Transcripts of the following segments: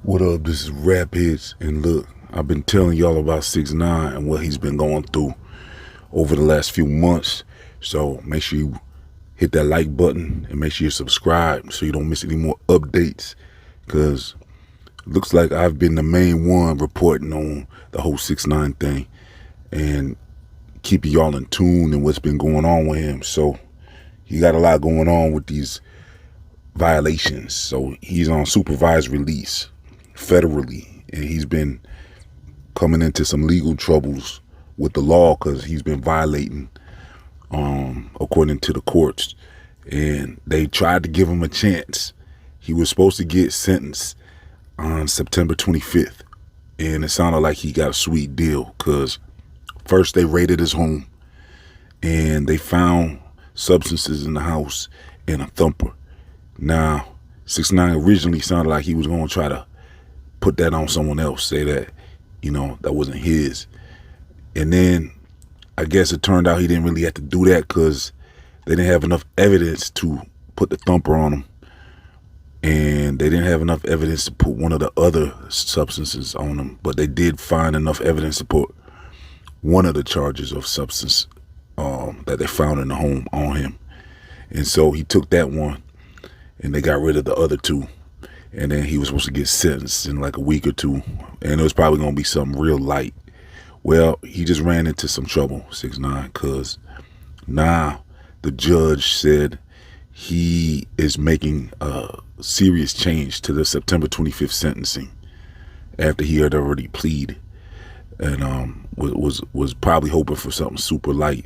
What up? This is Rap HITZ, and look, I've been telling y'all about 6ix9ine and what he's been going through over the last few months. So make sure you hit that like button and make sure you subscribe so you don't miss any more updates. Cause looks like I've been the main one reporting on the whole 6ix9ine thing and keeping y'all in tune and what's been going on with him. So he got a lot going on with these violations. So he's on supervised release federally, and he's been coming into some legal troubles with the law because he's been violating according to the courts, and they tried to give him a chance. He was supposed to get sentenced on September 25th, and it sounded like he got a sweet deal because first they raided his home and they found substances in the house and a thumper. Now 6ix9ine originally sounded like he was going to try to put that on someone else, say that, that wasn't his. And then I guess it turned out he didn't really have to do that because they didn't have enough evidence to put the thumper on him. And they didn't have enough evidence to put one of the other substances on him. But they did find enough evidence to put one of the charges of substance that they found in the home on him. And so he took that one and they got rid of the other two. And then he was supposed to get sentenced in like a week or two. And it was probably going to be something real light. Well, he just ran into some trouble, 6ix9ine, because now the judge said he is making a serious change to the September 25th sentencing after he had already pleaded and was probably hoping for something super light.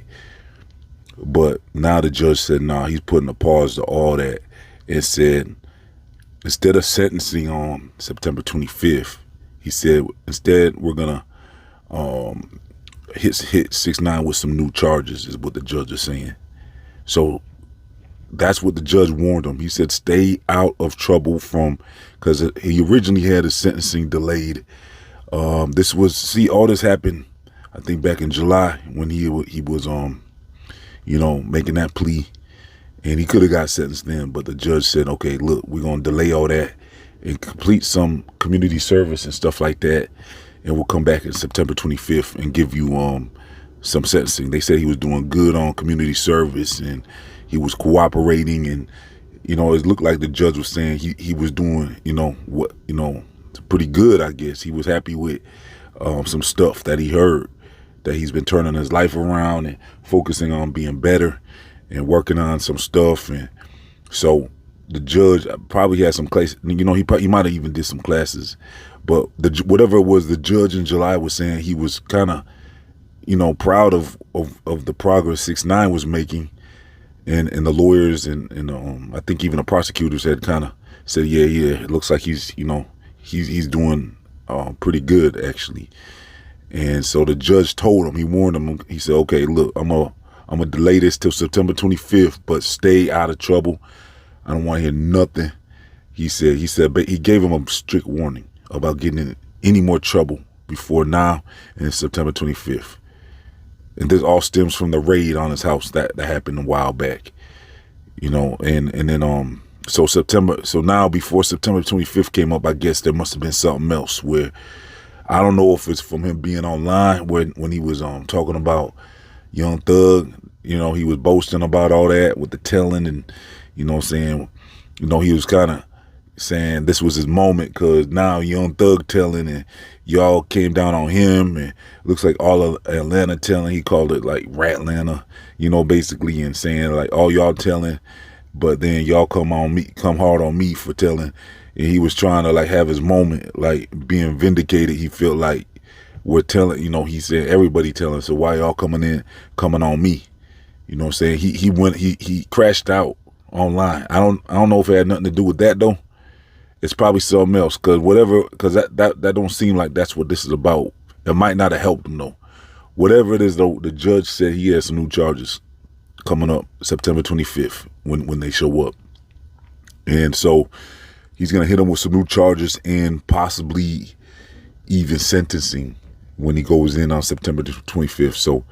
But now the judge said, nah, he's putting a pause to all that and said, instead of sentencing on September 25th, he said, instead we're gonna hit 6ix9ine with some new charges, is what the judge is saying. So that's what the judge warned him. He said, stay out of trouble because he originally had his sentencing delayed. All this happened, I think, back in July when he was making that plea. And he could have got sentenced then, but the judge said, okay, look, we're going to delay all that and complete some community service and stuff like that. And we'll come back in September 25th and give you some sentencing. They said he was doing good on community service and he was cooperating. And, it looked like the judge was saying he was doing, pretty good, I guess. He was happy with some stuff that he heard, that he's been turning his life around and focusing on being better and working on some stuff. And so the judge probably had some classes, he might have even did some classes, but whatever it was, the judge in July was saying he was kind of, proud of the progress 6ix9ine was making. And the lawyers and I think even the prosecutors had kind of said, yeah, it looks like he's doing pretty good, actually. And so the judge told him, he warned him, he said, okay, look, I'm gonna delay this till September 25th, but stay out of trouble. I don't want to hear nothing. He said, but he gave him a strict warning about getting in any more trouble before now and September 25th. And this all stems from the raid on his house that happened a while back, and then so now before September 25th came up, I guess there must have been something else where I don't know if it's from him being online when he was talking about Young Thug. He was boasting about all that with the telling and, saying, he was kind of saying this was his moment because now Young Thug telling and y'all came down on him, and looks like all of Atlanta telling. He called it like Ratlanta, basically, and saying like all y'all telling, but then y'all come hard on me for telling. And he was trying to like have his moment, like being vindicated. He felt like we're telling, he said everybody telling, so why y'all coming on me? Saying he crashed out online. I don't know if it had nothing to do with that though. It's probably something else, because that don't seem like that's what this is about. It might not have helped him though. Whatever it is though, the judge said he has some new charges coming up September 25th when they show up. And so he's going to hit him with some new charges and possibly even sentencing when he goes in on September 25th. So,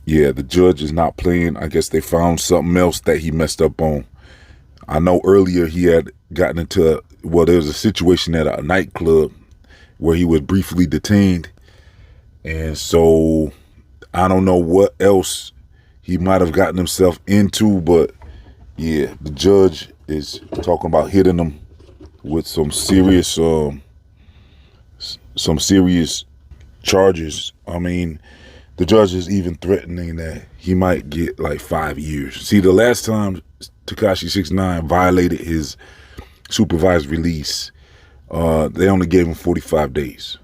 yeah, the judge is not playing. I guess they found something else that he messed up on. I know earlier he had gotten into well, there was a situation at a nightclub where he was briefly detained. And so I don't know what else he might have gotten himself into, but yeah, the judge is talking about hitting him with some serious charges. I mean, the judge is even threatening that he might get like 5 years. See, the last time Tekashi 6ix9ine violated his supervised release, they only gave him 45 days.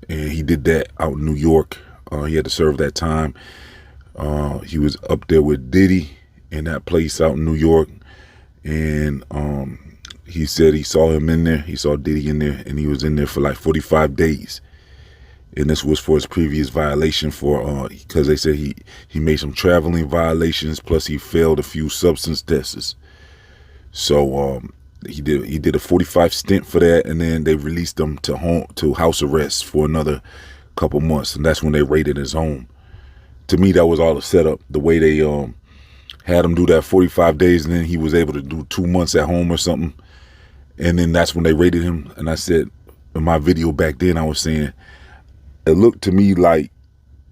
And he did that out in New York. He had to serve that time. He was up there with Diddy in that place out in New York. And he said he saw him in there. He saw Diddy in there, and he was in there for like 45 days. And this was for his previous violation for, because they said he made some traveling violations, plus he failed a few substance tests. So he did a 45 stint for that, and then they released him to house arrest for another couple months, and that's when they raided his home. To me, that was all a setup. The way they had him do that 45 days, and then he was able to do 2 months at home or something, and then that's when they raided him. And I said in my video back then, I was saying, it looked to me like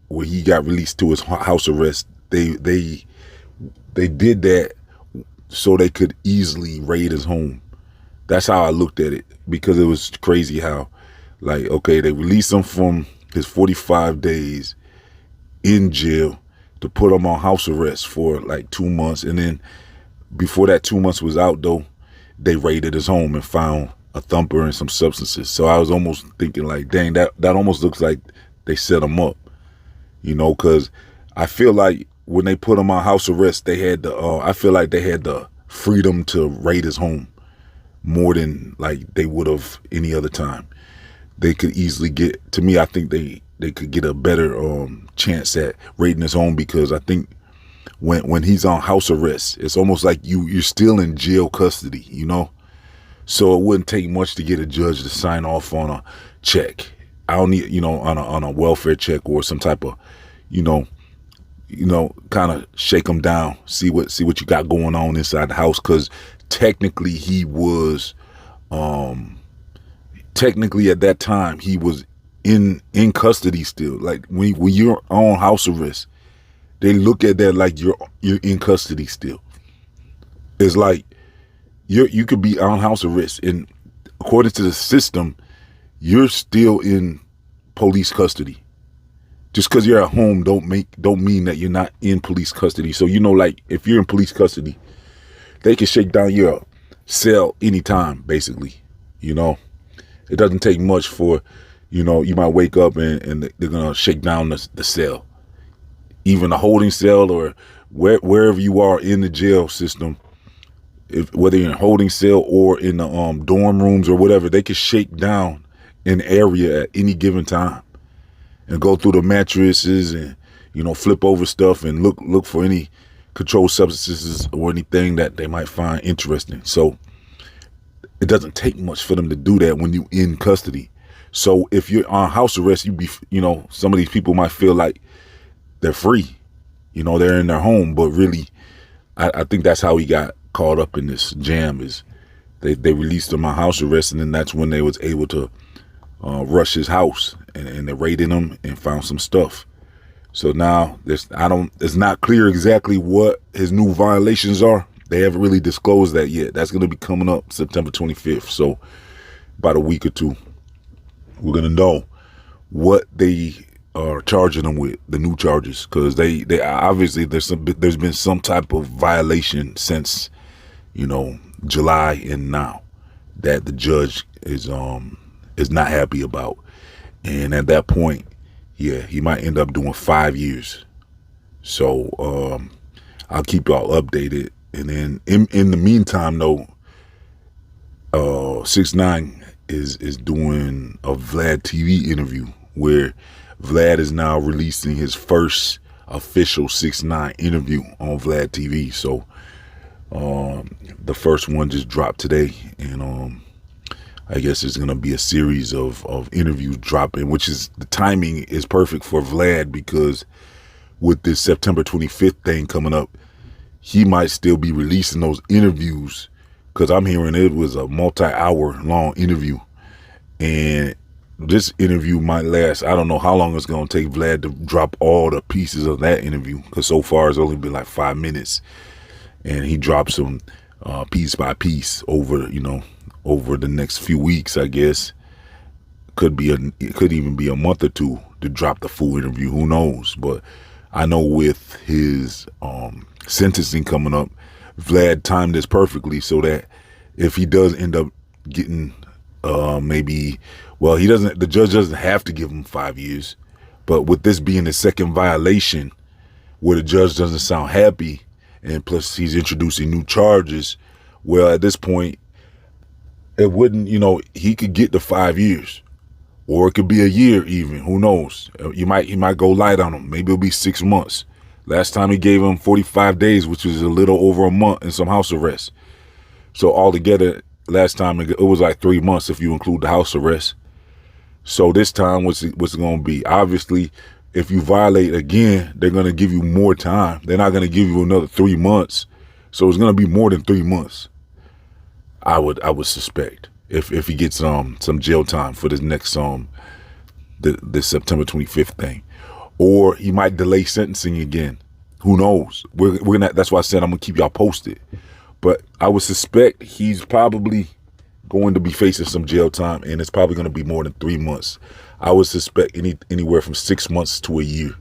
when he got released to his house arrest, they did that so they could easily raid his home. That's how I looked at it, because it was crazy how, like, okay, they released him from his 45 days in jail to put him on house arrest for like 2 months. And then before that 2 months was out, though, they raided his home and found a thumper and some substances. So I was almost thinking like, dang, that almost looks like they set him up, you know, because I feel like when they put him on house arrest, they had I feel like they had the freedom to raid his home more than like they would have any other time. They could easily get, to me, I think they could get a better chance at raiding his home, because I think when he's on house arrest, it's almost like you're still in jail custody, you know? So it wouldn't take much to get a judge to sign off on a check. I don't need, you know, on a welfare check or some type of, you know, kind of shake him down, see what you got going on inside the house, because technically he was, technically at that time he was in custody still. Like when you're on house arrest, they look at that like you're in custody still. It's like you could be on house arrest, and according to the system, you're still in police custody. Just because you're at home don't mean that you're not in police custody. So, you know, like if you're in police custody, they can shake down your cell anytime, basically. You know, it doesn't take much for, you know, you might wake up and they're gonna shake down the cell, even a holding cell or wherever you are in the jail system. Whether you're in a holding cell or in the dorm rooms or whatever, they can shake down an area at any given time and go through the mattresses and, you know, flip over stuff and look for any controlled substances or anything that they might find interesting. So it doesn't take much for them to do that when you're in custody. So if you're on house arrest, you know, some of these people might feel like they're free, you know, they're in their home, but really, I think that's how he got caught up in this jam. Is they released him on house arrest, and then that's when they was able to rush his house, and they raided him and found some stuff. So now it's not clear exactly what his new violations are. They haven't really disclosed that yet. That's going to be coming up September 25th. So about a week or two, we're going to know what they are charging them with, the new charges, because they obviously there's been some type of violation since, you know, July and now that the judge is not happy about. And at that point, yeah, he might end up doing 5 years. So I'll keep y'all updated. And then in the meantime, though, 6ix9ine is doing a Vlad TV interview where Vlad is now releasing his first official 6ix9ine interview on Vlad TV. So the first one just dropped today, and I guess it's gonna be a series of interviews dropping, which is, the timing is perfect for Vlad, because with this September 25th thing coming up, he might still be releasing those interviews because I'm hearing it was a multi-hour long interview. And this interview might last, I don't know how long it's going to take Vlad to drop all the pieces of that interview, because so far it's only been like 5 minutes. And he drops them piece by piece over, over the next few weeks, I guess. It could even be a month or two to drop the full interview. Who knows? But I know with his sentencing coming up, Vlad timed this perfectly so that if he does end up getting the judge doesn't have to give him 5 years. But with this being the second violation where the judge doesn't sound happy, and plus he's introducing new charges, well, at this point, it wouldn't, he could get the 5 years. Or it could be a year even. Who knows? He might go light on him. Maybe it'll be 6 months. Last time he gave him 45 days, which was a little over a month, and some house arrest. So altogether, last time it was like 3 months if you include the house arrest. So this time, what's it going to be? Obviously, if you violate again, they're going to give you more time. They're not going to give you another 3 months. So it's going to be more than 3 months. I would suspect if he gets some jail time for this next this September 25th thing, or he might delay sentencing again. Who knows? We're gonna. That's why I said I'm gonna keep y'all posted. But I would suspect he's probably going to be facing some jail time, and it's probably going to be more than 3 months. I would suspect anywhere from 6 months to a year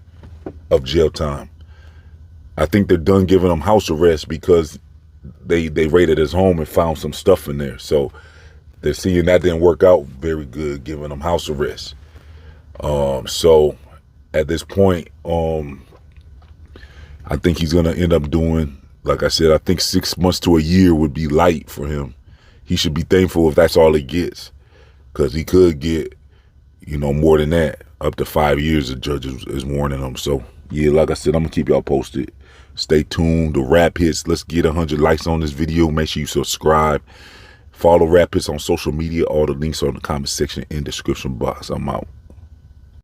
of jail time. I think they're done giving him house arrest because they raided his home and found some stuff in there. So they're seeing that didn't work out very good, giving him house arrest. So at this point, I think he's going to end up doing, like I said, I think 6 months to a year would be light for him. He should be thankful if that's all he gets, because he could get, more than that, up to 5 years the judge is warning him. So, yeah, like I said, I'm going to keep y'all posted. Stay tuned. The Rap Hits, let's get 100 likes on this video. Make sure you subscribe. Follow Rap Hits on social media. All the links are in the comment section and description box. I'm out.